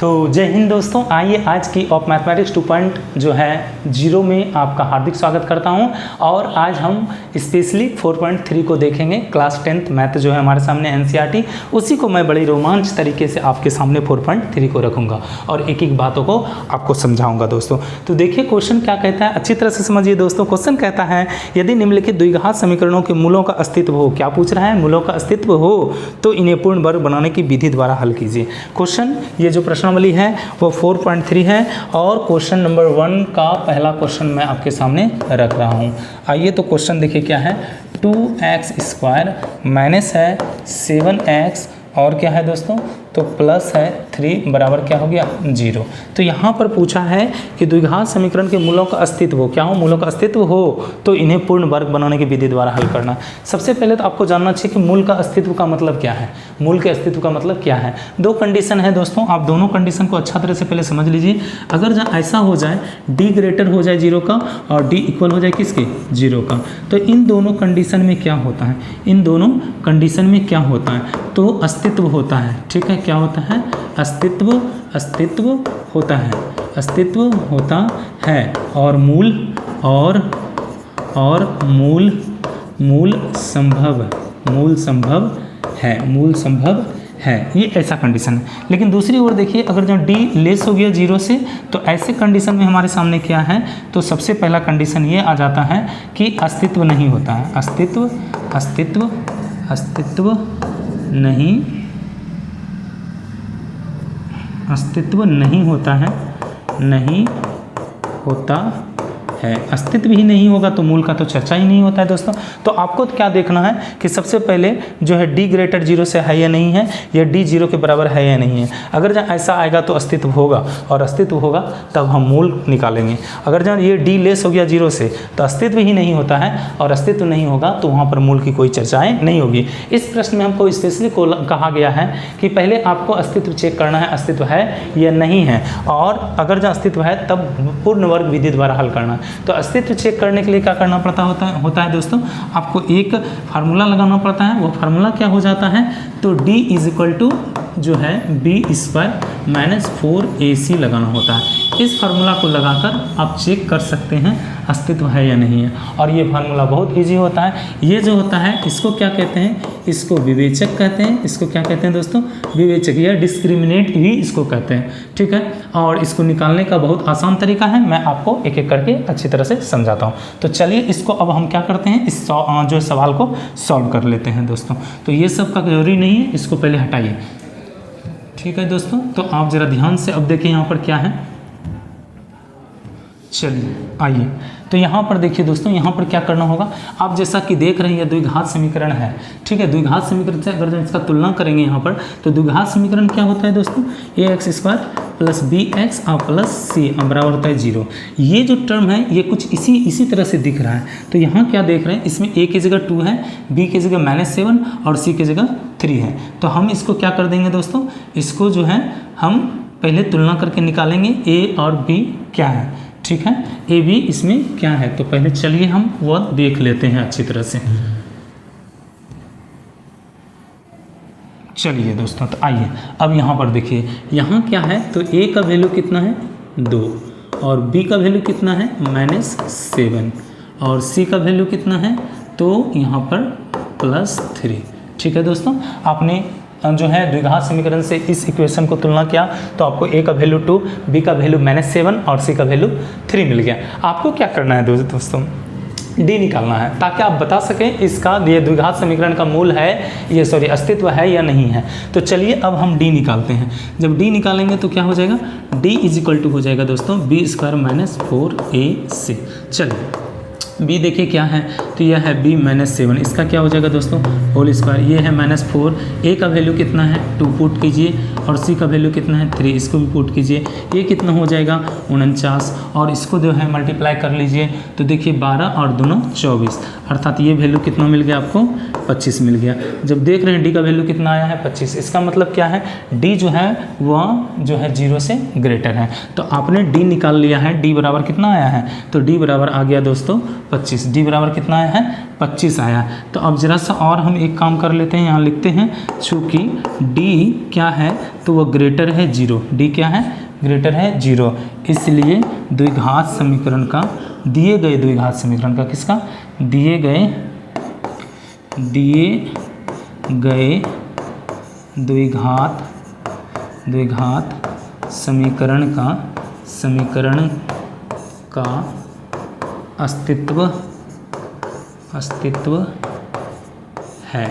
तो जय हिंद दोस्तों, आइए आज की ऑफ मैथमेटिक्स 2.0 में आपका हार्दिक स्वागत करता हूं। और आज हम स्पेशली 4.3 को देखेंगे। क्लास 10th मैथ जो है हमारे सामने एनसीईआरटी, उसी को मैं बड़ी रोमांच तरीके से आपके सामने 4.3 को रखूंगा और एक एक बातों को आपको समझाऊंगा दोस्तों। तो देखिए क्वेश्चन क्या कहता है, अच्छी तरह से समझिए दोस्तों। क्वेश्चन कहता है यदि निम्नलिखित द्विघात समीकरणों के मूलों का अस्तित्व हो, क्या पूछ रहा है, मूलों का अस्तित्व हो तो इन्हें पूर्ण वर्ग बनाने की विधि द्वारा हल कीजिए। क्वेश्चन ये जो प्रश्नावली है वो 4.3 है और क्वेश्चन नंबर 1 का पहला क्वेश्चन मैं आपके सामने रख रहा हूँ। आइए तो क्वेश्चन देखिए क्या है, 2x² माइनस है 7x और क्या है दोस्तों, तो प्लस है 3 बराबर क्या हो गया 0। तो यहाँ पर पूछा है कि द्विघात समीकरण के मूलों का अस्तित्व हो, क्या हो, मूलों का अस्तित्व हो तो इन्हें पूर्ण वर्ग बनाने की विधि द्वारा हल करना। सबसे पहले तो आपको जानना चाहिए कि मूल का अस्तित्व का मतलब क्या है। मूल के अस्तित्व का मतलब क्या है, दो कंडीशन है दोस्तों, आप दोनों कंडीशन को अच्छा तरह से पहले समझ लीजिए। अगर जहाँ ऐसा हो जाए d ग्रेटर हो जाए 0 का और d इक्वल हो जाए किसके 0 का, तो इन दोनों कंडीशन में क्या होता है, इन दोनों कंडीशन में क्या होता है, तो अस्तित्व होता है। ठीक है, क्या होता है, अस्तित्व होता है, अस्तित्व होता है और मूल मूल संभव है, ये ऐसा कंडीशन है। लेकिन दूसरी ओर देखिए, अगर जब d लेस हो गया 0 से तो ऐसे कंडीशन में हमारे सामने क्या है, तो सबसे पहला कंडीशन ये आ जाता है कि अस्तित्व नहीं होता है, अस्तित्व नहीं होता है, अस्तित्व ही नहीं होगा तो मूल का तो चर्चा ही नहीं होता है दोस्तों। तो आपको क्या देखना है कि सबसे पहले जो है d ग्रेटर 0 से है या नहीं है, या d 0 के बराबर है या नहीं है। अगर जहाँ ऐसा आएगा तो अस्तित्व होगा और अस्तित्व होगा तब हम मूल निकालेंगे। अगर जहाँ ये d लेस हो गया 0 से तो अस्तित्व ही नहीं होता है और अस्तित्व नहीं होगा तो वहाँ पर मूल की कोई चर्चाएँ नहीं होगी। इस प्रश्न में हमको स्पेशली कहा गया है कि पहले आपको अस्तित्व चेक करना है, अस्तित्व है या नहीं है, और अगर जहाँ अस्तित्व है तब पूर्ण वर्ग विधि द्वारा हल करना है। तो अस्तित्व चेक करने के लिए क्या करना होता है दोस्तों, आपको एक फार्मूला लगाना पड़ता है। वो फार्मूला क्या हो जाता है, तो d = जो है b² - 4ac लगाना होता है। इस फार्मूला को लगाकर आप चेक कर सकते हैं अस्तित्व है या नहीं है, और ये फार्मूला बहुत इजी होता है। ये जो होता है इसको क्या कहते हैं, इसको विवेचक कहते हैं। इसको क्या कहते हैं दोस्तों, विवेचक या डिस्क्रिमिनेट भी इसको कहते हैं। ठीक है, और इसको निकालने का बहुत आसान तरीका है, मैं आपको एक एक करके अच्छी तरह से समझाता हूँ। तो चलिए इसको अब हम क्या करते हैं, इस जो सवाल को सॉल्व कर लेते हैं दोस्तों। तो ये सब का जरूरी नहीं है, इसको पहले हटाइए। ठीक है दोस्तों, तो आप ज़रा ध्यान से अब देखिए यहाँ पर क्या है। चलिए आइए, तो यहाँ पर देखिए दोस्तों, यहाँ पर क्या करना होगा, आप जैसा कि देख रहे हैं ये द्विघात समीकरण है। ठीक है, द्विघात समीकरण से अगर इसका तुलना करेंगे यहाँ पर, तो द्विघात समीकरण क्या होता है दोस्तों, ax² + bx + c बराबर होता है 0। ये जो टर्म है ये कुछ इसी तरह से दिख रहा है। तो यहाँ क्या देख रहे हैं, इसमें a की जगह 2 है, b की जगह -7 और c की जगह 3 है। तो हम इसको क्या कर देंगे दोस्तों, इसको जो है हम पहले तुलना करके निकालेंगे a और b क्या है। ठीक है, ए बी इसमें क्या है, तो पहले चलिए हम वह देख लेते हैं अच्छी तरह से। चलिए दोस्तों, तो आइए अब यहाँ पर देखिए, यहाँ क्या है, तो ए का वैल्यू कितना है 2 और बी का वैल्यू कितना है -7 और सी का वैल्यू कितना है, तो यहाँ पर +3। ठीक है दोस्तों, आपने जो है द्विघात समीकरण से इस इक्वेशन को तुलना किया तो आपको a का वैल्यू 2, b का वैल्यू -7 और c का वैल्यू 3 मिल गया। आपको क्या करना है दोस्तों, d निकालना है, ताकि आप बता सकें इसका ये द्विघात समीकरण का मूल है, ये अस्तित्व है या नहीं है। तो चलिए अब हम d निकालते हैं। जब d निकालेंगे तो क्या हो जाएगा, d = हो जाएगा दोस्तों b² - 4ac। चलिए b देखिए क्या है, तो यह है b -7, इसका क्या हो जाएगा दोस्तों होल स्क्वायर, ये है -4, a का वैल्यू कितना है 2 पुट कीजिए और c का वैल्यू कितना है 3, इसको भी पुट कीजिए। ये कितना हो जाएगा 49 और इसको जो है मल्टीप्लाई कर लीजिए, तो देखिए 12 और 2 24, अर्थात ये वैल्यू कितना मिल गया आपको 25 मिल गया। जब देख रहे हैं d का वैल्यू कितना आया है 25, इसका मतलब क्या है, d जो है वह जो है 0 से ग्रेटर है। तो आपने d निकाल लिया है, d बराबर कितना आया है, तो d बराबर आ गया दोस्तों 25, डी बराबर कितना आया है 25 आया। तो अब जरा सा और हम एक काम कर लेते हैं, यहाँ लिखते हैं चूँकि डी क्या है तो वो ग्रेटर है 0, डी क्या है ग्रेटर है 0, इसलिए द्विघात समीकरण का, दिए गए द्विघात समीकरण का, किसका, दिए गए द्विघात समीकरण का अस्तित्व है।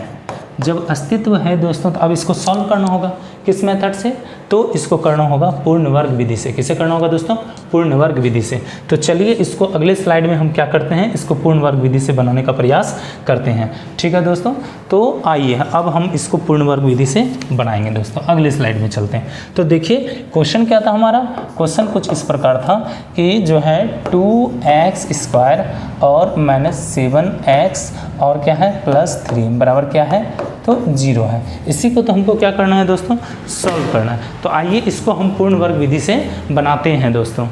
जब अस्तित्व है दोस्तों तो अब इसको सॉल्व करना होगा किस मेथड से, तो इसको करना होगा पूर्ण वर्ग विधि से। किसे करना होगा दोस्तों, पूर्ण वर्ग विधि से। तो चलिए इसको अगले स्लाइड में हम क्या करते हैं, इसको पूर्ण वर्ग विधि से बनाने का प्रयास करते हैं। ठीक है दोस्तों, तो आइए अब हम इसको पूर्ण वर्ग विधि से बनाएंगे दोस्तों। अगले स्लाइड में चलते हैं। तो देखिए क्वेश्चन क्या था हमारा, क्वेश्चन कुछ इस प्रकार था कि जो है 2x² और -7x और क्या है +3 बराबर क्या है तो 0 है। इसी को तो हमको क्या करना है दोस्तों, सॉल्व करना है। तो आइए इसको हम पूर्ण वर्ग विधि से बनाते हैं दोस्तों।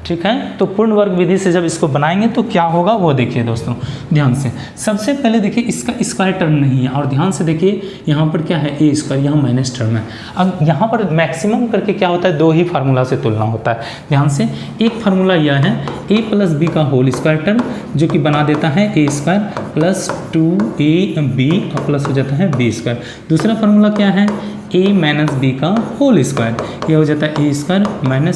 ठीक है, तो पूर्ण वर्ग विधि से जब इसको बनाएंगे तो क्या होगा वो देखिए दोस्तों ध्यान से। सबसे पहले देखिए इसका स्क्वायर टर्म नहीं है, और ध्यान से देखिए यहाँ पर क्या है a², यहाँ माइनस टर्म है। अब यहाँ पर मैक्सिमम करके क्या होता है, दो ही फार्मूला से तुलना होता है। ध्यान से, एक फार्मूला यह है a + b का होल स्क्वायर टर्म जो कि बना देता है a² + 2ab और प्लस हो जाता है b²। दूसरा फार्मूला क्या है, a - b का होल स्क्वायर, यह हो जाता है a²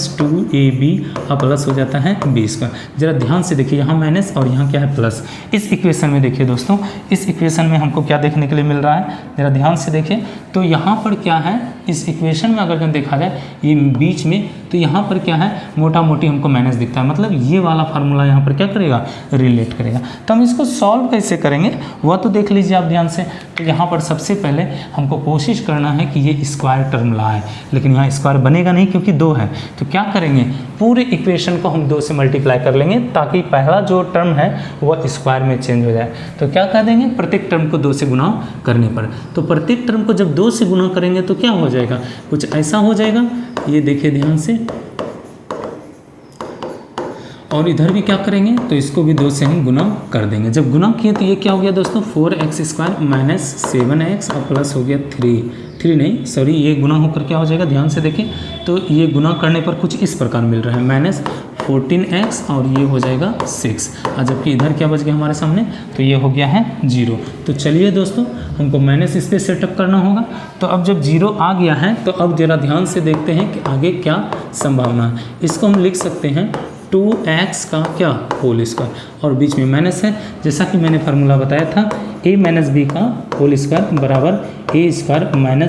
- 2ab और प्लस हो जाता है b²। जरा ध्यान से देखिए, यहाँ माइनस और यहाँ क्या है प्लस। इस इक्वेशन में देखिए दोस्तों, इस इक्वेशन में हमको क्या देखने के लिए मिल रहा है, जरा ध्यान से देखिए। तो यहाँ पर क्या है, इस इक्वेशन में अगर हम देखा जाए ये बीच में, तो यहाँ पर क्या है मोटा मोटी हमको माइनस दिखता है, मतलब ये वाला फार्मूला यहाँ पर क्या करेगा, रिलेट करेगा। तो हम इसको सॉल्व कैसे करेंगे वह तो देख लीजिए आप ध्यान से। तो यहाँ पर सबसे पहले हमको कोशिश करना है कि ये स्क्वायर टर्म लाए, लेकिन यहाँ स्क्वायर बनेगा नहीं क्योंकि 2 है। तो क्या करेंगे, पूरे इक्वेशन को हम 2 से मल्टीप्लाई कर लेंगे ताकि पहला जो टर्म है वह स्क्वायर में चेंज हो जाए। तो क्या कर देंगे, प्रत्येक टर्म को 2 से गुना करने पर। तो प्रत्येक टर्म को जब 2 से गुना करेंगे तो क्या हो जाएगा, कुछ ऐसा हो जाएगा, ये देखिए ध्यान से। और इधर भी क्या करेंगे, तो इसको भी 2 से हम गुना कर देंगे। जब गुना किए तो ये क्या हो गया दोस्तों, 4x² - 7x और प्लस हो गया 3 नहीं सॉरी, ये गुना होकर क्या हो जाएगा, ध्यान से देखिए। तो ये गुना करने पर कुछ इस प्रकार मिल रहा है, -14x और ये हो जाएगा 6, और जबकि इधर क्या बच गया हमारे सामने, तो ये हो गया है 0। तो चलिए दोस्तों, हमको माइनस इस पर सेटअप करना होगा। तो अब जब 0 आ गया है तो अब जरा ध्यान से देखते हैं कि आगे क्या संभावना है। इसको हम लिख सकते हैं 2x का क्या होल स्क्वायर, और बीच में माइनस है, जैसा कि मैंने फार्मूला बताया था a - b का होल स्क्वायर बराबर a²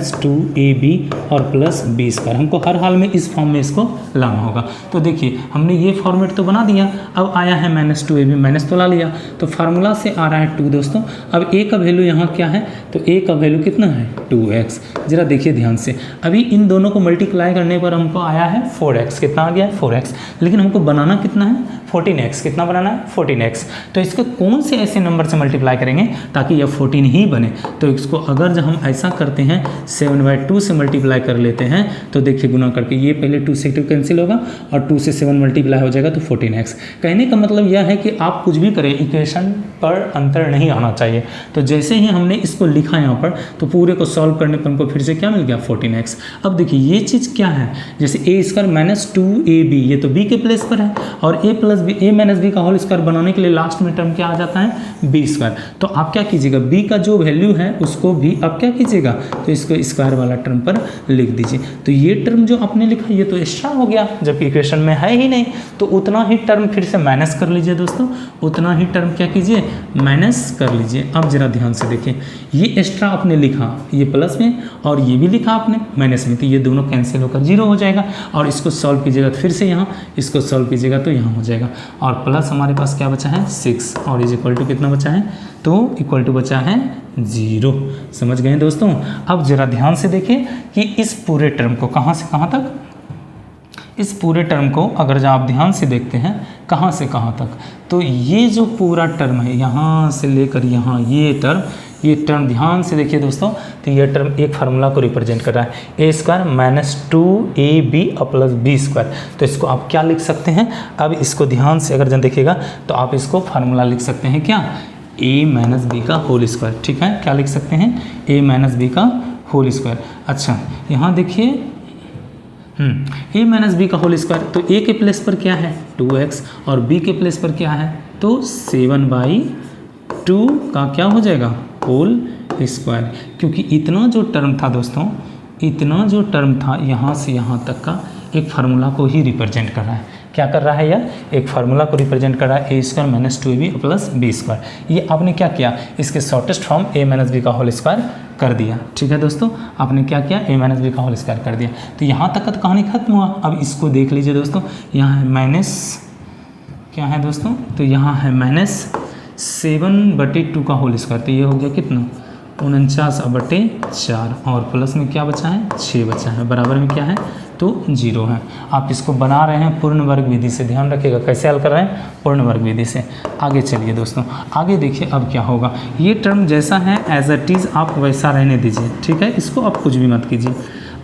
- 2ab और प्लस b²। हमको हर हाल में इस फॉर्म में इसको लाना होगा। तो देखिए हमने ये फॉर्मेट तो बना दिया, अब आया है -2ab, माइनस तो ला लिया, तो फार्मूला से आ रहा है 2 दोस्तों। अब a का वैल्यू यहाँ क्या है, तो a का वैल्यू कितना है 2x। जरा देखिए ध्यान से, अभी इन दोनों को मल्टीप्लाई करने पर हमको आया है 4x, कितना आ गया है 4x, लेकिन हमको बनाना कितना है 14x, कितना बनाना है 14x। तो इसको कौन से ऐसे नंबर से मल्टीप्लाई करेंगे ताकि यह 14 ही बने। तो इसको अगर जब हम ऐसा करते हैं 7/2 से मल्टीप्लाई कर लेते हैं, तो देखिए गुना करके ये पहले 2 से 2 कैंसिल होगा और 2 से 7 मल्टीप्लाई हो जाएगा तो 14x। कहने का मतलब यह है कि आप कुछ भी करें, इक्वेशन पर अंतर नहीं आना चाहिए। तो जैसे ही हमने इसको लिखा यहाँ पर, तो पूरे को सॉल्व करने पर हमको फिर से क्या मिल गया 14x। अब देखिए ये चीज़ क्या है, जैसे a² - 2ab, ये तो b के प्लेस पर है, और a - b का होल स्क्वायर बनाने के लिए लास्ट में टर्म क्या आ जाता है b²। तो आप क्या कीजिएगा, b का जो वैल्यू है उसको भी आप क्या कीजिएगा, तो इसको स्क्वायर वाला टर्म पर लिख दीजिए। तो ये टर्म जो आपने लिखा ये तो एक्स्ट्रा हो गया, जबकि इक्वेशन में है ही नहीं, तो उतना ही टर्म फिर से माइनस कर लीजिए दोस्तों, उतना ही टर्म क्या कीजिए माइनस कर लीजिए। अब जरा ध्यान से देखिए, ये एक्स्ट्रा आपने लिखा ये प्लस में, और ये भी लिखा आपने माइनस में, तो ये दोनों कैंसिल होकर 0 हो जाएगा। और इसको सॉल्व कीजिएगा फिर से यहाँ, इसको सॉल्व कीजिएगा तो यहाँ हो जाएगा, और प्लस हमारे पास क्या बचा है 6, और इज इक्वल टू कितना बचा है, तो इक्वल टू बचा है 0। समझ गए दोस्तों। अब जरा ध्यान से देखिए कि इस पूरे टर्म को कहाँ से कहाँ तक, इस पूरे टर्म को अगर जब आप ध्यान से देखते हैं कहाँ से कहाँ तक, तो ये जो पूरा टर्म है यहाँ से लेकर यहाँ, ये टर्म ये टर्म ध्यान से देखिए दोस्तों, तो ये टर्म एक फार्मूला को रिप्रेजेंट कर रहा है, a square minus 2ab plus b square. तो इसको आप क्या लिख सकते हैं, अब इसको ध्यान से अगर जन देखिएगा तो आप इसको फार्मूला लिख सकते हैं क्या, a माइनस बी का होल स्क्वायर। ठीक है, क्या लिख सकते हैं, a माइनस बी का होल स्क्वायर। अच्छा यहाँ देखिए a माइनस बी का होल स्क्वायर, तो a के प्लेस पर क्या है 2x और b के प्लेस पर क्या है, तो 7/2 का क्या हो जाएगा होल स्क्वायर। क्योंकि इतना जो टर्म था दोस्तों, इतना जो टर्म था यहाँ से यहाँ तक का एक फार्मूला को ही रिप्रेजेंट कर रहा है। क्या कर रहा है यह, एक फार्मूला को रिप्रेजेंट कर रहा है, a square minus 2ab plus b square. ये आपने क्या किया, इसके shortest form a minus b का होल स्क्वायर कर दिया। ठीक है दोस्तों, आपने क्या किया, a माइनस बी का होल स्क्वायर कर दिया। तो यहाँ तक का तो कहानी खत्म हुआ। अब इसको देख लीजिए दोस्तों, यहाँ है माइनस क्या है दोस्तों, तो यहाँ है माइनस 7/2 का होल स्क्वायर। तो ये हो गया कितना 49/4 और प्लस में क्या बचा है 6 बचा है, बराबर में क्या है तो 0 है। आप इसको बना रहे हैं पूर्ण वर्ग विधि से, ध्यान रखिएगा कैसे हल कर रहे हैं, पूर्ण वर्ग विधि से। आगे चलिए दोस्तों, आगे देखिए अब क्या होगा। ये टर्म जैसा है एज इट इज़ आप वैसा रहने दीजिए। ठीक है, इसको आप कुछ भी मत कीजिए।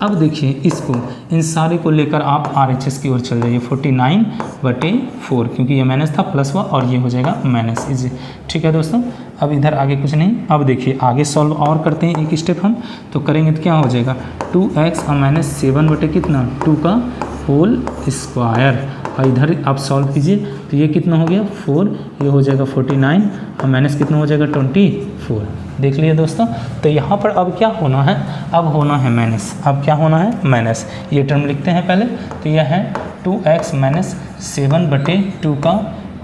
अब देखिए इसको, इन सारे को लेकर आप RHS की ओर चल जाइए, 49/4, क्योंकि ये माइनस था प्लस हुआ और ये हो जाएगा माइनस इज। ठीक है दोस्तों, अब इधर आगे कुछ नहीं। अब देखिए आगे सॉल्व और करते हैं एक स्टेप हम, तो करेंगे तो क्या हो जाएगा 2x और माइनस 7/2 का होल स्क्वायर। और इधर आप सॉल्व कीजिए तो ये कितना हो गया 4, ये हो जाएगा 49 और माइनस कितना हो जाएगा 24। देख लिए दोस्तों, तो यहाँ पर अब क्या होना है, अब होना है माइनस। अब क्या होना है माइनस, ये टर्म लिखते हैं पहले, तो यह है 2x माइनस 7/2 का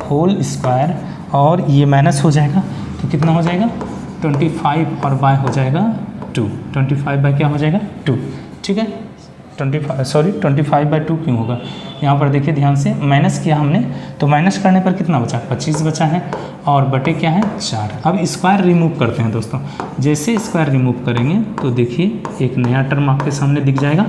होल स्क्वायर और ये माइनस हो जाएगा तो कितना हो जाएगा 25 और बाय हो जाएगा 2, 25 बाय क्या हो जाएगा 2। ठीक है, 25/2 क्यों होगा, यहाँ पर देखिए ध्यान से, माइनस किया हमने तो माइनस करने पर कितना बचा 25 बचा है और बटे क्या है 4। अब स्क्वायर रिमूव करते हैं दोस्तों, जैसे स्क्वायर रिमूव करेंगे तो देखिए एक नया टर्म आपके सामने दिख जाएगा,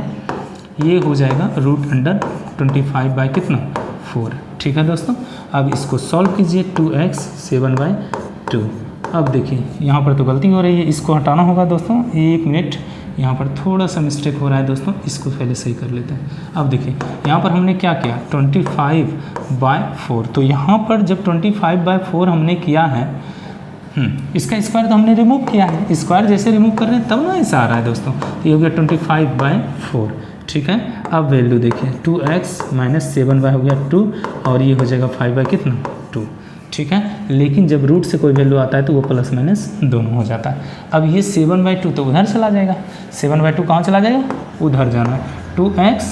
ये हो जाएगा √25 बाय कितना 4। ठीक है दोस्तों, अब इसको सॉल्व कीजिए 2x 7/2। अब देखिए यहाँ पर तो गलती हो रही है, इसको हटाना होगा दोस्तों, 1 मिनट, यहाँ पर थोड़ा सा मिस्टेक हो रहा है दोस्तों, इसको पहले सही कर लेते हैं। अब देखिए यहाँ पर हमने क्या किया 25/4, तो यहाँ पर जब 25/4 हमने किया है, इसका स्क्वायर तो हमने रिमूव किया है, स्क्वायर जैसे रिमूव कर रहे हैं तब ना ऐसा आ रहा है दोस्तों। तो ये हो गया 25/4। ठीक है, अब वैल्यू देखिए 2x माइनस 7 हो गया 2 और ये हो जाएगा 5 कितना 2। ठीक है, लेकिन जब रूट से कोई वैल्यू आता है तो वो प्लस माइनस दोनों हो जाता है। अब ये 7/2 तो उधर चला जाएगा, 7/2 कहाँ चला जाएगा, उधर जाना है। 2x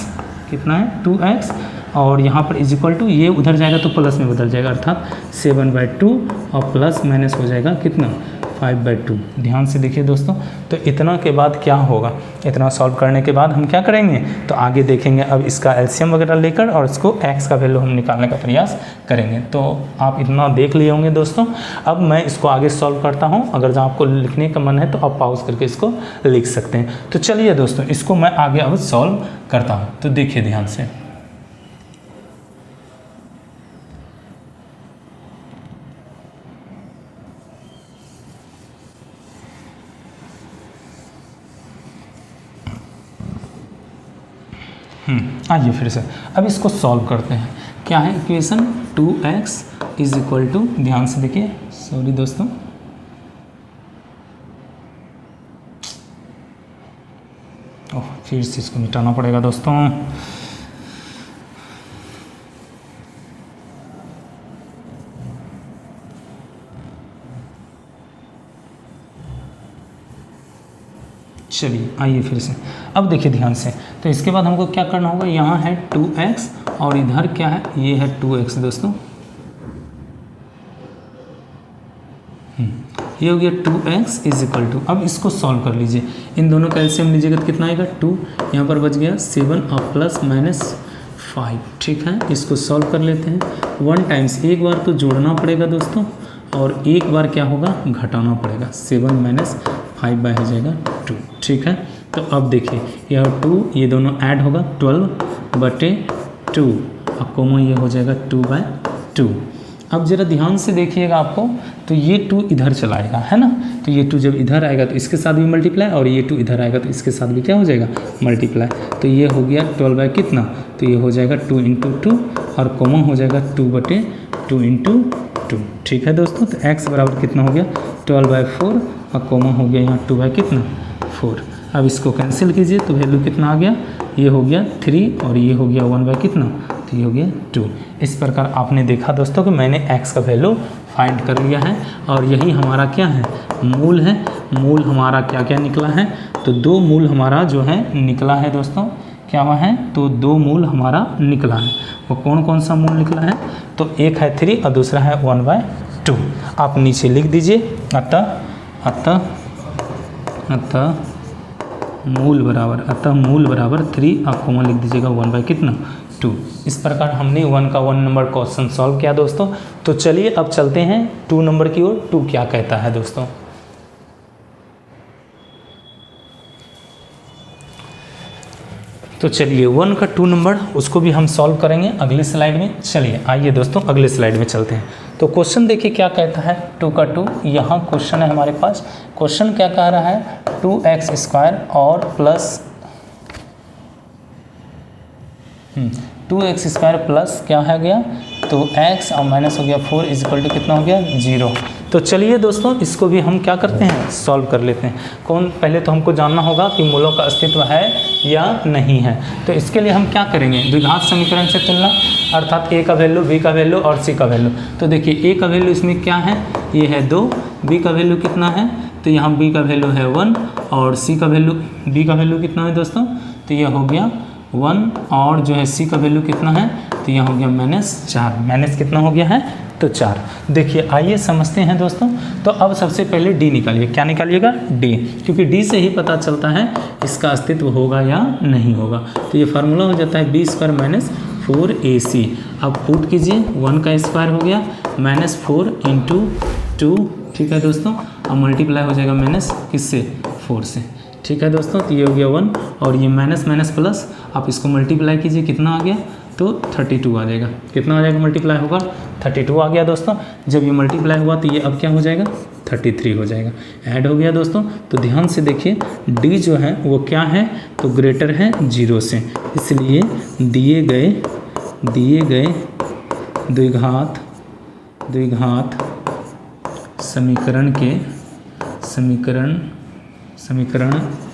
कितना है 2x और यहाँ पर इज इक्वल टू, ये उधर जाएगा तो प्लस में बदल जाएगा, अर्थात 7/2 और प्लस माइनस हो जाएगा कितना 5/2। ध्यान से देखिए दोस्तों, तो इतना के बाद क्या होगा, इतना सॉल्व करने के बाद हम क्या करेंगे तो आगे देखेंगे। अब इसका एलसीएम वगैरह लेकर और इसको x का वैल्यू हम निकालने का प्रयास करेंगे। तो आप इतना देख लिए होंगे दोस्तों। अब मैं इसको आगे सॉल्व करता हूँ, अगर जहाँ आपको लिखने का मन है तो आप पॉज करके इसको लिख सकते हैं। तो चलिए दोस्तों, इसको मैं आगे अब सॉल्व करता हूँ, तो देखिए ध्यान से। आइए फिर से अब इसको सॉल्व करते हैं। क्या है equation 2x is equal to, ध्यान से देखिए, सॉरी दोस्तों, ओह फिर से इसको मिटाना पड़ेगा दोस्तों। चलिए आइए फिर से, अब देखिए ध्यान से। तो इसके बाद हमको क्या करना होगा, यहाँ है 2x और इधर क्या है, ये है 2x दोस्तों। ये हो गया 2x इज इक्वल टू, अब इसको सॉल्व कर लीजिए, इन दोनों का एलसीएम लीजिएगा तो कितना आएगा 2, यहाँ पर बच गया 7 और प्लस माइनस 5। ठीक है, इसको सॉल्व कर लेते हैं। 1 टाइम्स, एक बार तो जोड़ना पड़ेगा दोस्तों और एक बार क्या होगा घटाना पड़ेगा, 7 माइनस 5 बाय हो जाएगा 2। ठीक है, तो अब देखिए यह 2 ये दोनों ऐड होगा 12/2 और कोमा ये हो जाएगा 2/2। अब ज़रा ध्यान से देखिएगा आपको, तो ये 2 इधर चलाएगा है ना, तो ये 2 जब इधर आएगा तो इसके साथ भी मल्टीप्लाई, और ये 2 इधर आएगा तो इसके साथ भी क्या हो जाएगा, मल्टीप्लाई। तो ये हो गया 12 बाई कितना, तो ये हो जाएगा 2 × 2 और कॉमन हो जाएगा 2/2 × 2। ठीक है दोस्तों, तो x बराबर कितना हो गया 12/4 और कॉमन हो गया यहाँ 2 बाई कितना 4। अब इसको कैंसिल कीजिए तो वैल्यू कितना आ गया, ये हो गया 3 और ये हो गया 1 बाई कितना, तो ये हो गया 2। इस प्रकार आपने देखा दोस्तों कि मैंने x का वैल्यू फाइंड कर लिया है और यही हमारा क्या है, मूल है। मूल हमारा क्या क्या निकला है, तो 2 मूल हमारा जो है निकला है दोस्तों, क्या हुआ है, तो 2 मूल हमारा निकला है। वो कौन कौन सा मूल निकला है, तो एक है 3 और दूसरा है 1/2। आप नीचे लिख दीजिए, अतः मूल बराबर 3, आप कॉमन लिख दीजिएगा 1 बाई कितना 2। इस प्रकार हमने 1 का 1 नंबर क्वेश्चन सॉल्व किया दोस्तों। तो चलिए अब चलते हैं 2 नंबर की ओर। 2 क्या कहता है दोस्तों, तो चलिए 1 का 2 नंबर उसको भी हम सॉल्व करेंगे अगले स्लाइड में। चलिए आइए दोस्तों अगले स्लाइड में चलते हैं। तो क्वेश्चन देखिए क्या कहता है, 2 का 2, यहाँ क्वेश्चन है हमारे पास। क्वेश्चन क्या कह रहा है, 2x² और प्लस 2x² प्लस क्या है गया, तो x और माइनस हो गया 4 इक्वल टू कितना हो गया 0। तो चलिए दोस्तों इसको भी हम क्या करते हैं, सॉल्व कर लेते हैं। पहले तो हमको जानना होगा कि मूलों का अस्तित्व है या नहीं है। तो इसके लिए हम क्या करेंगे, द्विघात समीकरण से तुलना, अर्थात a का वैल्यू, b का वैल्यू और c का वैल्यू। तो देखिए a का वैल्यू इसमें क्या है, ये है 2, b का वैल्यू कितना है, तो यहाँ b का वैल्यू है 1 और b का वैल्यू कितना है दोस्तों, तो यह हो गया 1 और जो है c का वैल्यू कितना है, तो यह हो गया -4। माइनस कितना हो गया है, तो 4। देखिए आइए समझते हैं दोस्तों। तो अब सबसे पहले d निकालिए, क्या निकालिएगा, d, क्योंकि d से ही पता चलता है इसका अस्तित्व होगा या नहीं होगा। तो ये फार्मूला हो जाता है b² - 4ac। अब पुट कीजिए, 1 का स्क्वायर हो गया -4 × 2, ठीक है दोस्तों, अब मल्टीप्लाई हो जाएगा माइनस किससे, 4 से। ठीक है दोस्तों, तो ये हो गया 1 और ये माइनस माइनस प्लस, आप इसको मल्टीप्लाई कीजिए, कितना आ गया, तो 32 आ जाएगा। कितना आ जाएगा, मल्टीप्लाई होगा 32 आ गया दोस्तों। जब ये मल्टीप्लाई हुआ तो ये अब क्या हो जाएगा, 33 हो जाएगा। ऐड हो गया दोस्तों। तो ध्यान से देखिए d जो है वो क्या है, तो ग्रेटर है 0 से, इसलिए दिए गए द्विघात समीकरण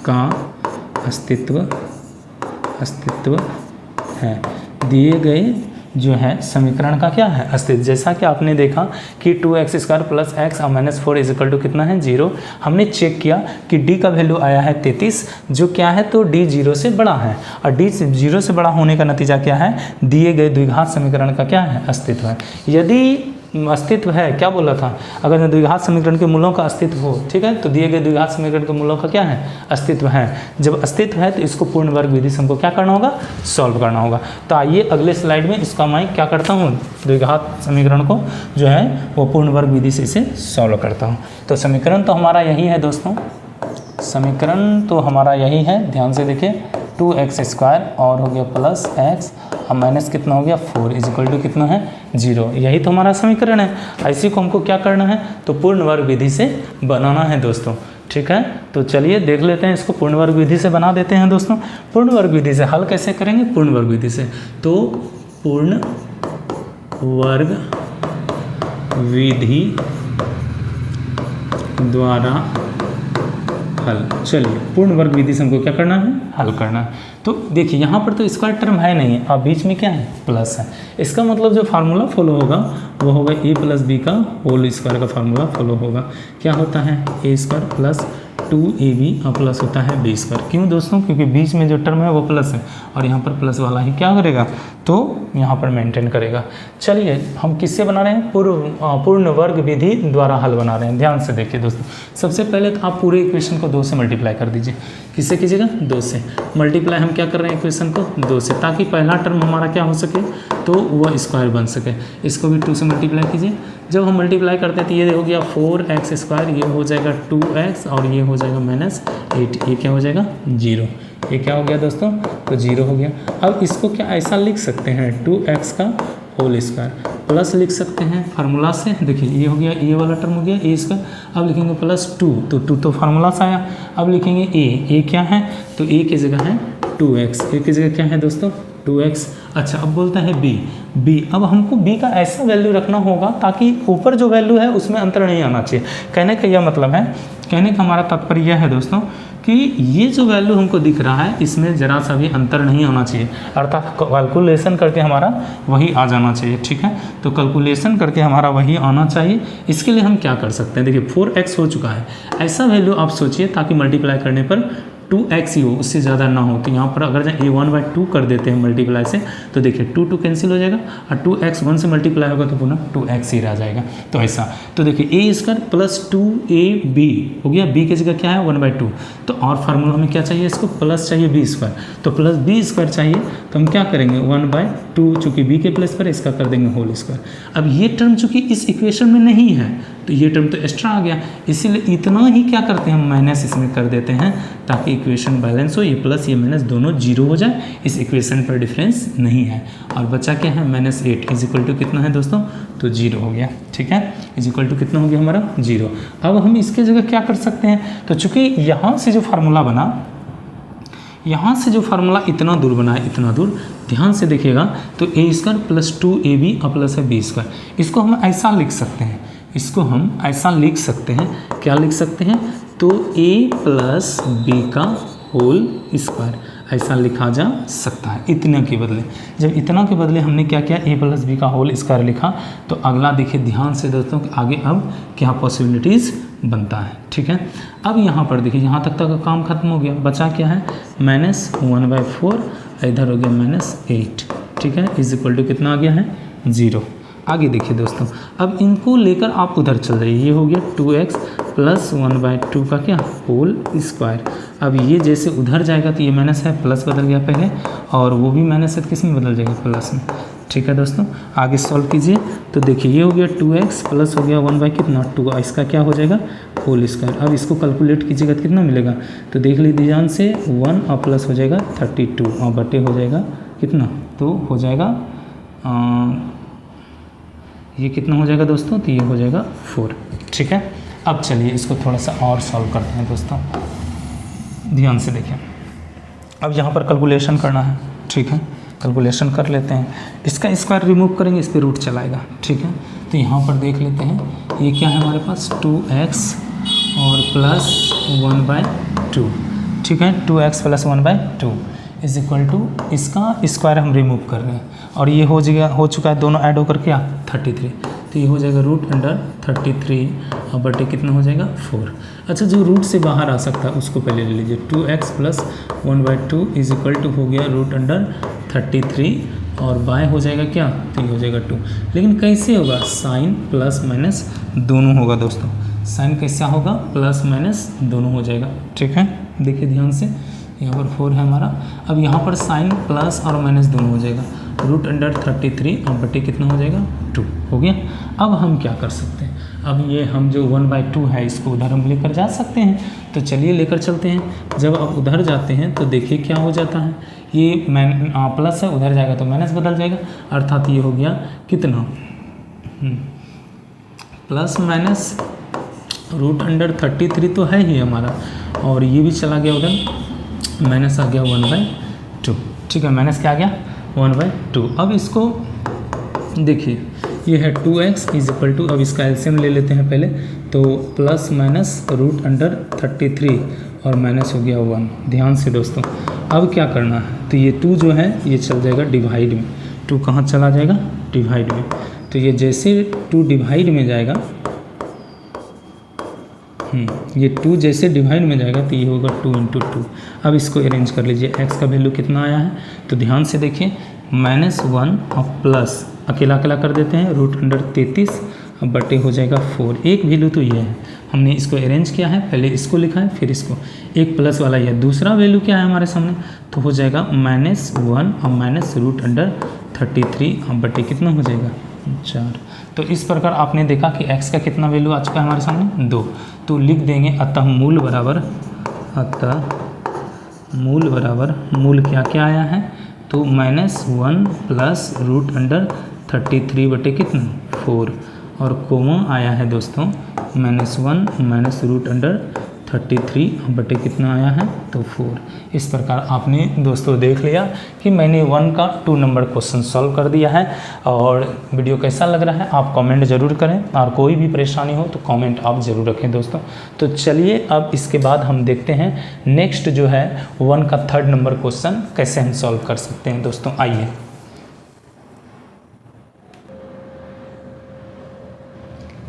का अस्तित्व है। दिए गए जो है समीकरण का क्या है, अस्तित्व। जैसा कि आपने देखा कि 2x² प्लस x और -4 इक्वल टू कितना है 0। हमने चेक किया कि d का वैल्यू आया है 33, जो क्या है, तो d 0 से बड़ा है, और d 0 से बड़ा होने का नतीजा क्या है, दिए गए द्विघात समीकरण का क्या है, अस्तित्व है। यदि अस्तित्व है, क्या बोला था, अगर द्विघात समीकरण के मूलों का अस्तित्व हो, ठीक है, तो दिए गए द्विघात समीकरण के मूलों का क्या है, अस्तित्व है। जब अस्तित्व है तो इसको पूर्ण वर्ग विधि से हमको क्या करना होगा, सॉल्व करना होगा। तो आइए अगले स्लाइड में इसका मैं क्या करता हूँ, द्विघात समीकरण को जो है वो पूर्ण वर्ग विधि से इसे सॉल्व करता हूँ। तो समीकरण तो हमारा यही है दोस्तों, समीकरण तो हमारा यही है, ध्यान से देखिए, 2x² और हो गया प्लस x और माइनस कितना हो गया 4 इक्वल टू कितना है 0। यही तो हमारा समीकरण है। ऐसी को हमको क्या करना है, तो पूर्ण वर्ग विधि से बनाना है दोस्तों। ठीक है, तो चलिए देख लेते हैं, इसको पूर्ण वर्ग विधि से बना देते हैं दोस्तों। पूर्ण वर्ग विधि से हल कैसे करेंगे, पूर्ण वर्ग विधि से, तो पूर्ण वर्ग विधि द्वारा हल। चलिए पूर्ण वर्ग विधि से हमको क्या करना है, हल करना है। तो देखिए यहाँ पर तो स्क्वायर टर्म है नहीं, और बीच में क्या है, प्लस है। इसका मतलब जो फार्मूला फॉलो होगा वो होगा a + b का होल स्क्वायर का फार्मूला फॉलो होगा। क्या होता है, a² + 2ab और प्लस होता है b²। क्यों दोस्तों, क्योंकि बीच में जो टर्म है वो प्लस है, और यहाँ पर प्लस वाला ही क्या करेगा, तो यहाँ पर मेंटेन करेगा। चलिए हम किससे बना रहे हैं, पूर्ण वर्ग विधि द्वारा हल बना रहे हैं। ध्यान से देखिए दोस्तों, सबसे पहले तो आप पूरे इक्वेशन को 2 से मल्टीप्लाई कर दीजिए। किससे कीजिएगा, 2 से मल्टीप्लाई। हम क्या कर रहे हैं, इक्वेशन को 2 से, ताकि पहला टर्म हमारा क्या हो सके, तो वह स्क्वायर बन सके। इसको भी 2 से मल्टीप्लाई कीजिए। जब हम मल्टीप्लाई करते हैं तो ये हो गया 4x², ये हो जाएगा 2x और ये हो जाएगा -8, ये क्या हो जाएगा 0। ये क्या हो गया दोस्तों, तो 0 हो गया। अब इसको क्या ऐसा लिख सकते हैं, 2x का होल स्क्वायर प्लस लिख सकते हैं फार्मूला से। देखिए ये हो गया, ए वाला टर्म हो गया ए इसका। अब लिखेंगे +2, तो 2 तो फार्मूला से आया। अब लिखेंगे ए क्या है, तो ए की जगह है 2x, ए की जगह क्या है दोस्तों 2x। अच्छा अब बोलता है b, अब हमको b का ऐसा वैल्यू रखना होगा ताकि ऊपर जो वैल्यू है उसमें अंतर नहीं आना चाहिए। कहने का यह मतलब है, कहने का हमारा तात्पर्य यह है दोस्तों कि ये जो वैल्यू हमको दिख रहा है इसमें ज़रा सा भी अंतर नहीं आना चाहिए, अर्थात कैलकुलेशन करके हमारा वही आ जाना चाहिए। ठीक है, तो कैलकुलेशन करके हमारा वही आना चाहिए। इसके लिए हम क्या कर सकते हैं, देखिए 4x हो चुका है, ऐसा वैल्यू आप सोचिए ताकि मल्टीप्लाई करने पर 2x ही हो, उससे ज़्यादा ना हो। तो यहाँ पर अगर ए 1/2 कर देते हैं मल्टीप्लाई से, तो देखिए 2 कैंसिल हो जाएगा और 2x 1 से मल्टीप्लाई होगा तो पुनः 2x ही रह जाएगा। तो ऐसा, तो देखिए ए स्क्वायर प्लस 2ab हो गया, b की जगह क्या है 1/2। तो और फार्मूला हमें क्या चाहिए, इसको प्लस चाहिए b स्क्वायर, तो प्लस b स्क्वायर चाहिए। तो हम क्या करेंगे 1/2, चूँकि b के प्लेस पर इसका कर देंगे होल स्क्वायर। अब ये टर्म चूँकि इस इक्वेशन में नहीं है तो ये टर्म तो एक्स्ट्रा आ गया, इसीलिए इतना ही क्या करते हैं हम माइनस इसमें कर देते हैं ताकि इक्वेशन बैलेंस हो। ये प्लस ये माइनस दोनों जीरो हो जाए, इस इक्वेशन पर डिफरेंस नहीं है। और बचा क्या है -8 इज इक्वल टू कितना है दोस्तों, तो 0 हो गया। ठीक है, इज इक्वल टू कितना हो गया हमारा 0। अब हम इसके जगह क्या कर सकते हैं, तो चूँकि यहाँ से जो फार्मूला बना, यहाँ से जो फार्मूला इतना दूर बना है, इतना दूर ध्यान से देखिएगा, तो ए स्क्वायर प्लस 2ab और प्लस है b स्क्वायर, इसको हम ऐसा लिख सकते हैं, इसको हम ऐसा लिख सकते हैं, क्या लिख सकते हैं, तो a प्लस b का होल स्क्वायर ऐसा लिखा जा सकता है इतना के बदले। जब इतना के बदले हमने क्या किया, a प्लस b का होल स्क्वायर लिखा, तो अगला देखिए ध्यान से दोस्तों कि आगे अब क्या पॉसिबिलिटीज़ बनता है। ठीक है, अब यहाँ पर देखिए यहाँ तक का काम खत्म हो गया, बचा क्या है -1/4, इधर हो गया -8। ठीक है, इज इक्वल टू कितना आ गया है 0। आगे देखिए दोस्तों, अब इनको लेकर आप उधर चल जाइए, ये हो गया 2x प्लस 1/2 का क्या होल स्क्वायर। अब ये जैसे उधर जाएगा तो ये माइनस है, प्लस बदल गया पहले, और वो भी माइनस है, किस में बदल जाएगा प्लस में। ठीक है दोस्तों, आगे सॉल्व कीजिए, तो देखिए ये हो गया 2x प्लस हो गया 1/2, इसका क्या हो जाएगा होल स्क्वायर। अब इसको कैलकुलेट कीजिएगा तो कितना मिलेगा, तो देख लीजिए ध्यान से 1 और प्लस हो जाएगा 32 और बटे हो जाएगा कितना, तो हो जाएगा ये कितना हो जाएगा दोस्तों, तो ये हो जाएगा 4। ठीक है, अब चलिए इसको थोड़ा सा और सॉल्व करते हैं दोस्तों, ध्यान से देखिए। अब यहाँ पर कैलकुलेशन करना है। ठीक है, कैलकुलेशन कर लेते हैं, इसका स्क्वायर रिमूव करेंगे, इस पर रूट चलाएगा। ठीक है, तो यहाँ पर देख लेते हैं, ये क्या है हमारे पास 2x और प्लस 1/2। ठीक है, 2x plus 1/2 is equal to, इसका स्क्वायर हम रिमूव कर रहे हैं और ये हो चुका है, दोनों ऐड होकर क्या 33, तो ये हो जाएगा √33 और बटे कितना हो जाएगा 4। अच्छा, जो रूट से बाहर आ सकता है उसको पहले ले लीजिए, 2x plus 1/2 is equal to हो गया √33 और बाय हो जाएगा क्या, तो ये हो जाएगा 2। लेकिन कैसे होगा, साइन प्लस माइनस दोनों होगा दोस्तों, साइन कैसा होगा प्लस माइनस दोनों हो जाएगा। ठीक है, देखिए ध्यान से, यहाँ पर 4 है हमारा, अब यहाँ पर साइन प्लस और माइनस दोनों हो जाएगा, √33 और बटे कितना हो जाएगा 2 हो गया। अब हम क्या कर सकते हैं, अब ये हम जो 1/2 है इसको उधर हम लेकर जा सकते हैं, तो चलिए लेकर चलते हैं। जब आप उधर जाते हैं तो देखिए क्या हो जाता है, ये प्लस है, उधर जाएगा तो माइनस बदल जाएगा, अर्थात ये हो गया कितना प्लस माइनस √33 तो है ही हमारा, और ये भी चला गया उधर, माइनस आ गया 1/2। ठीक है, माइनस क्या आ गया 1/2। अब इसको देखिए, ये है 2x इज इक्वल टू, अब इसका एलसीएम ले लेते हैं पहले, तो प्लस माइनस √33 और माइनस हो गया 1। ध्यान से दोस्तों, अब क्या करना है, तो ये 2 जो है ये चल जाएगा डिवाइड में, 2 कहाँ चला जाएगा डिवाइड में, तो ये जैसे 2 डिवाइड में जाएगा, ये 2 जैसे डिवाइड में जाएगा तो ये होगा 2 × 2। अब इसको अरेंज कर लीजिए, x का वैल्यू कितना आया है, तो ध्यान से देखिए -1 और प्लस अकेला अकेला कर देते हैं, √33 और बटे हो जाएगा 4। एक वैल्यू तो ये है, हमने इसको अरेंज किया है, पहले इसको लिखा है फिर इसको, एक प्लस वाला ये दूसरा वैल्यू क्या है हमारे सामने, तो हो जाएगा -1 और माइनस √33 और बटे कितना हो जाएगा 4। तो इस प्रकार आपने देखा कि x का कितना वैल्यू आ चुका है हमारे सामने 2, तो लिख देंगे अतः मूल बराबर मूल क्या क्या आया है, तो -1 प्लस 33 बटे कितना 4, और कोमा आया है दोस्तों -1 माइनस रूट अंडर 33 बटे कितना आया है तो 4। इस प्रकार आपने दोस्तों देख लिया कि मैंने 1 का 2 नंबर क्वेश्चन सॉल्व कर दिया है। और वीडियो कैसा लग रहा है आप कमेंट ज़रूर करें, और कोई भी परेशानी हो तो कमेंट आप ज़रूर रखें दोस्तों। तो चलिए अब इसके बाद हम देखते हैं नेक्स्ट जो है 1 का 3rd नंबर क्वेश्चन कैसे हम सॉल्व कर सकते हैं दोस्तों। आइए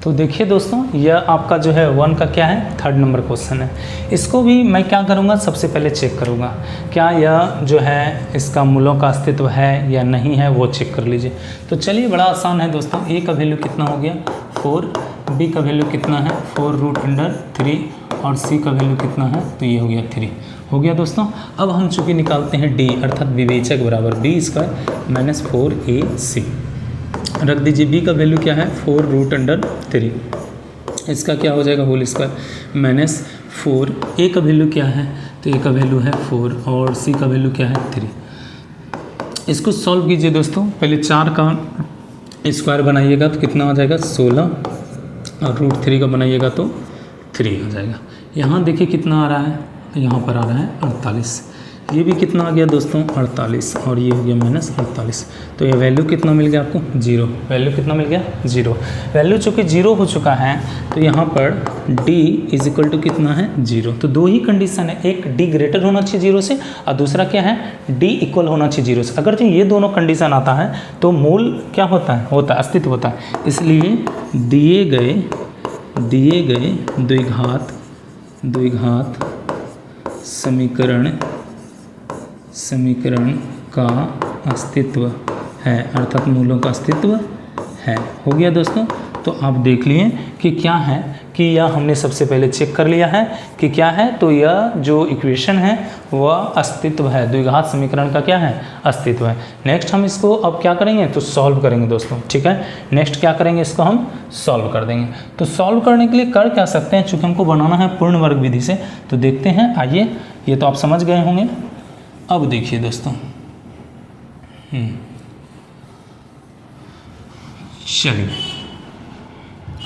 तो देखिए दोस्तों, यह आपका जो है 1 का क्या है 3rd नंबर क्वेश्चन है। इसको भी मैं क्या करूँगा, सबसे पहले चेक करूँगा क्या यह जो है इसका मूलों का अस्तित्व है या नहीं है, वो चेक कर लीजिए। तो चलिए बड़ा आसान है दोस्तों। ए का वैल्यू कितना हो गया 4, बी का वैल्यू कितना है 4 रूट अंडर 3, और सी का वैल्यू कितना है तो ये हो गया 3 हो गया दोस्तों। अब हम चूँकि निकालते हैं डी अर्थात विवेचक बराबर b² माइनस 4ac। रख दीजिए b का वैल्यू क्या है 4 रूट अंडर 3, इसका क्या हो जाएगा होल स्क्वायर माइनस 4। a का वैल्यू क्या है तो a का वैल्यू है 4 और c का वैल्यू क्या है 3। इसको सॉल्व कीजिए दोस्तों। पहले 4 का स्क्वायर बनाइएगा तो कितना आ जाएगा 16, और रूट 3 का बनाइएगा तो 3 आ जाएगा। यहाँ देखिए कितना आ रहा है, यहाँ पर आ रहा है 48। ये भी कितना आ गया दोस्तों 48, और ये हो गया -48। तो ये वैल्यू कितना मिल गया आपको 0। वैल्यू कितना मिल गया 0। वैल्यू चूँकि 0 हो चुका है तो यहाँ पर d = कितना है 0। तो 2 ही कंडीशन है, एक d ग्रेटर होना चाहिए 0 से और दूसरा क्या है d इक्वल होना चाहिए 0 से। अगर जो ये दोनों कंडीशन आता है तो मूल क्या होता है अस्तित्व होता है। इसलिए दिए गए द्विघात समीकरण का अस्तित्व है, अर्थात मूलों का अस्तित्व है। हो गया दोस्तों। तो आप देख लिए कि क्या है कि यह हमने सबसे पहले चेक कर लिया है कि क्या है, तो यह जो इक्वेशन है वह अस्तित्व है, द्विघात समीकरण का क्या है अस्तित्व है। नेक्स्ट हम इसको अब क्या करेंगे तो सॉल्व करेंगे दोस्तों, ठीक है। नेक्स्ट क्या करेंगे, इसको हम सॉल्व कर देंगे। तो सॉल्व करने के लिए कर क्या सकते हैं, चूँकि हमको बनाना है पूर्ण वर्ग विधि से, तो देखते हैं। आइए, ये तो आप समझ गए होंगे। अब देखिए दोस्तों, चलिए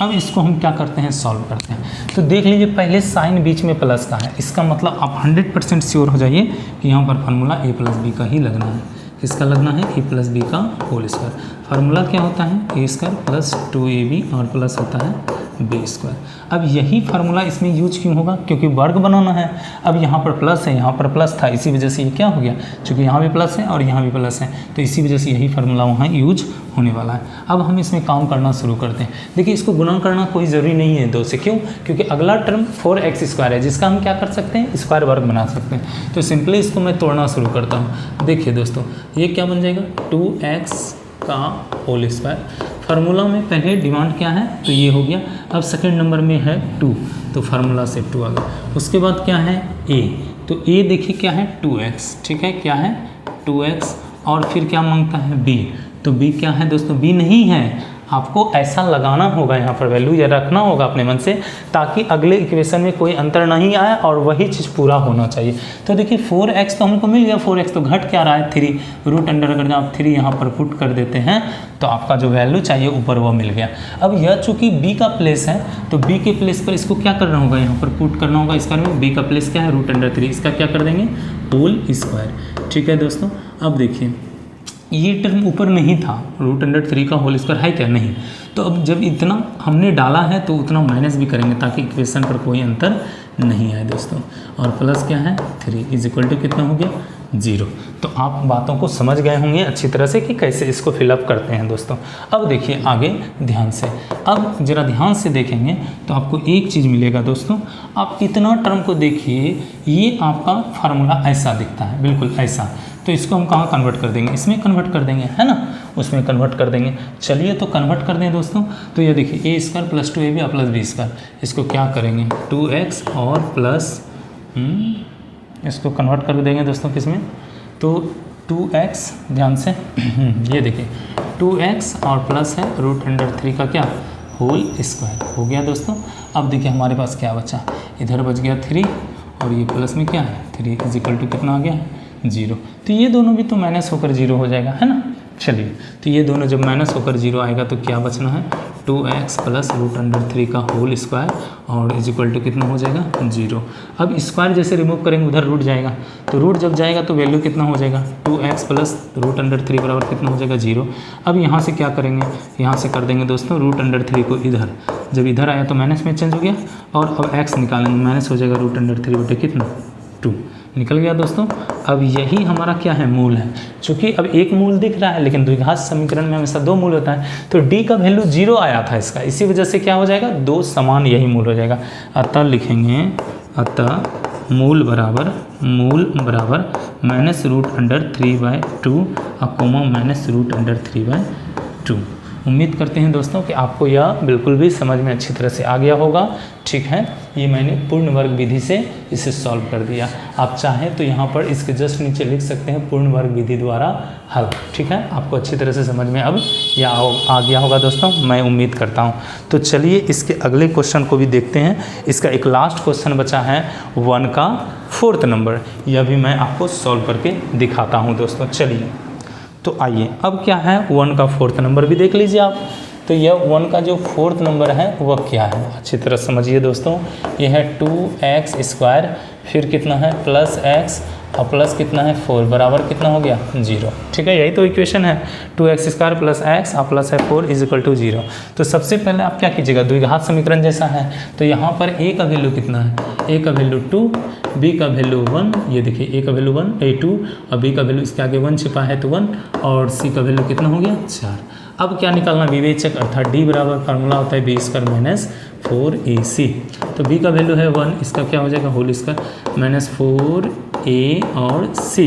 अब इसको हम क्या करते हैं सॉल्व करते हैं। तो देख लीजिए, पहले साइन बीच में प्लस का है, इसका मतलब आप 100% श्योर हो जाइए कि यहाँ पर फार्मूला a + b का ही लगना है। किसका लगना है a + b का होल स्क्वायर। फार्मूला क्या होता है a² + 2ab और प्लस होता है b²। अब यही फार्मूला इसमें यूज क्यों होगा, क्योंकि वर्ग बनाना है। अब यहाँ पर प्लस है, यहाँ पर प्लस था, इसी वजह से ये क्या हो गया, क्योंकि यहाँ भी प्लस है और यहाँ भी प्लस है, तो इसी वजह से यही फार्मूला वहाँ यूज होने वाला है। अब हम इसमें काम करना शुरू करते हैं। देखिए, इसको गुणा करना कोई ज़रूरी नहीं है 2 से, क्यों, क्योंकि अगला टर्म 4x² है, जिसका हम क्या कर सकते हैं स्क्वायर वर्ग बना सकते हैं। तो सिंपली इसको मैं तोड़ना शुरू करता हूँ। देखिए दोस्तों, ये क्या बन जाएगा 2x का होल स्क्वायर। फार्मूला में पहले डिमांड क्या है तो ये हो गया। अब सेकंड नंबर में है 2, तो फार्मूला से 2 आ गया। उसके बाद क्या है a, तो a देखिए क्या है 2x, ठीक है, क्या है 2x। और फिर क्या मांगता है b, तो b क्या है दोस्तों, b नहीं है। आपको ऐसा लगाना होगा यहाँ पर वैल्यू, या रखना होगा अपने मन से, ताकि अगले इक्वेशन में कोई अंतर नहीं आए और वही चीज़ पूरा होना चाहिए। तो देखिए 4x तो हमको मिल गया, 4x तो घट क्या रहा है 3 रूट अंडर। अगर आप 3 यहाँ पर पुट कर देते हैं तो आपका जो वैल्यू चाहिए ऊपर वो मिल गया। अब यह चूँकि b का प्लेस है, तो b के प्लेस पर इसको क्या करना होगा, यहाँ पर पुट करना होगा। इसका में b का प्लेस क्या है √3, इसका क्या कर देंगे होल स्क्वायर, ठीक है दोस्तों। अब देखिए, ये टर्म ऊपर नहीं था, √3 का होल स्क्वायर है क्या, नहीं। तो अब जब इतना हमने डाला है तो उतना माइनस भी करेंगे, ताकि इक्वेशन पर कोई अंतर नहीं आए दोस्तों। और प्लस क्या है 3 = कितना हो गया 0। तो आप बातों को समझ गए होंगे अच्छी तरह से कि कैसे इसको फिलअप करते हैं दोस्तों। अब देखिए आगे ध्यान से, अब ज़रा ध्यान से देखेंगे तो आपको एक चीज़ मिलेगा दोस्तों। आप इतना टर्म को देखिए, ये आपका फार्मूला ऐसा दिखता है, बिल्कुल ऐसा। तो इसको हम कहाँ कन्वर्ट कर देंगे, इसमें कन्वर्ट कर देंगे, है ना, उसमें कन्वर्ट कर देंगे। चलिए तो कन्वर्ट कर दें दोस्तों। तो ये देखिए a² + 2ab + b², इसको क्या करेंगे 2x और प्लस इसको कन्वर्ट कर देंगे दोस्तों किसमें, तो 2x, ध्यान से ये देखिए 2x और प्लस है √3 का क्या होल स्क्वायर हो गया दोस्तों। अब देखिए हमारे पास क्या बचा, इधर बच गया 3 और ये प्लस में क्या है 3 = कितना आ गया 0। तो ये दोनों भी तो माइनस होकर 0 हो जाएगा, है ना। चलिए, तो ये दोनों जब माइनस होकर 0 आएगा तो क्या बचना है, 2x प्लस √3 का होल स्क्वायर और इज इक्वल टू कितना हो जाएगा, 0। अब स्क्वायर जैसे रिमूव करेंगे उधर रूट जाएगा, तो रूट जब जाएगा तो वैल्यू कितना हो जाएगा, 2x प्लस √3 बराबर कितना हो जाएगा, 0। अब यहाँ से क्या करेंगे, यहाँ से कर देंगे दोस्तों √3 को इधर, जब इधर आया तो माइनस में चेंज हो गया, और अब x निकालेंगे, माइनस हो जाएगा √3 बटे कितना, 2 निकल गया दोस्तों। अब यही हमारा क्या है, मूल है। चूँकि अब एक मूल दिख रहा है लेकिन द्विघात समीकरण में हमेशा 2 मूल होता है, तो d का वैल्यू 0 आया था इसका, इसी वजह से क्या हो जाएगा, 2 समान यही मूल हो जाएगा। अतः लिखेंगे, अतः मूल बराबर -√3/2 अकोमा -√3/2। उम्मीद करते हैं दोस्तों कि आपको यह बिल्कुल भी समझ में अच्छी तरह से आ गया होगा। ठीक है, ये मैंने पूर्ण वर्ग विधि से इसे सॉल्व कर दिया। आप चाहें तो यहाँ पर इसके जस्ट नीचे लिख सकते हैं पूर्ण वर्ग विधि द्वारा हल। ठीक है, आपको अच्छी तरह से समझ में अब यह आ गया होगा दोस्तों, मैं उम्मीद करता हूँ। तो चलिए इसके अगले क्वेश्चन को भी देखते हैं। इसका एक लास्ट क्वेश्चन बचा है 1 का 4th नंबर, यह भी मैं आपको सॉल्व करके दिखाता हूँ दोस्तों। चलिए तो आइए, अब क्या है 1 का 4th नंबर भी देख लीजिए आप। तो यह 1 का जो 4th नंबर है वह क्या है, अच्छी तरह समझिए दोस्तों। यह है 2x², फिर कितना है प्लस x और प्लस कितना है 4 बराबर कितना हो गया, 0। ठीक है, यही तो इक्वेशन है, 2x² प्लस x और प्लस है 4 इज इक्वल टू 0। तो सबसे पहले आप क्या कीजिएगा, द्विघात समीकरण जैसा है, तो यहाँ पर a का वैल्यू कितना है, a का वैल्यू 2, b का वैल्यू 1, ये देखिए a का वैल्यू 1, a2, और b का वैल्यू इसके आगे 1 छिपा है तो 1, और c का वैल्यू कितना हो गया, 4। अब क्या निकालना, विवेचक, अर्थात d बराबर फार्मूला होता है b² - 4ac। तो b का वैल्यू है 1, इसका क्या हो जाएगा, होल स्क्वायर -4a और c,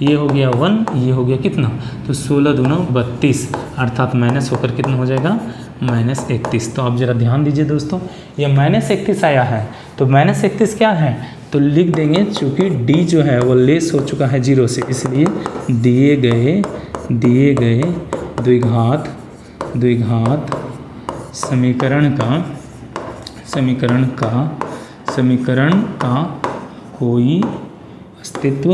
ये हो गया 1, ये हो गया कितना, तो 16 दूना 32, अर्थात माइनस होकर कितना हो जाएगा, -31। तो आप ज़रा ध्यान दीजिए दोस्तों, ये -31 आया है, तो -31 क्या है, तो लिख देंगे, चूँकि d जो है वो लेस हो चुका है 0 से, इसलिए दिए गए द्विघात समीकरण का कोई अस्तित्व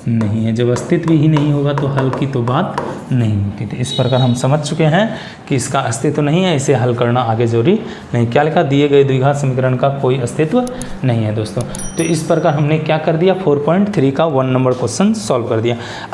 नहीं है। जब अस्तित्व ही नहीं होगा तो हल की तो बात नहीं होती थी। इस प्रकार हम समझ चुके हैं कि इसका अस्तित्व नहीं है, इसे हल करना आगे जरूरी नहीं। क्या लिखा, दिए गए द्विघात समीकरण का कोई अस्तित्व नहीं है दोस्तों। तो इस प्रकार हमने क्या कर दिया, 4.3 का 1 नंबर क्वेश्चन सॉल्व कर दिया।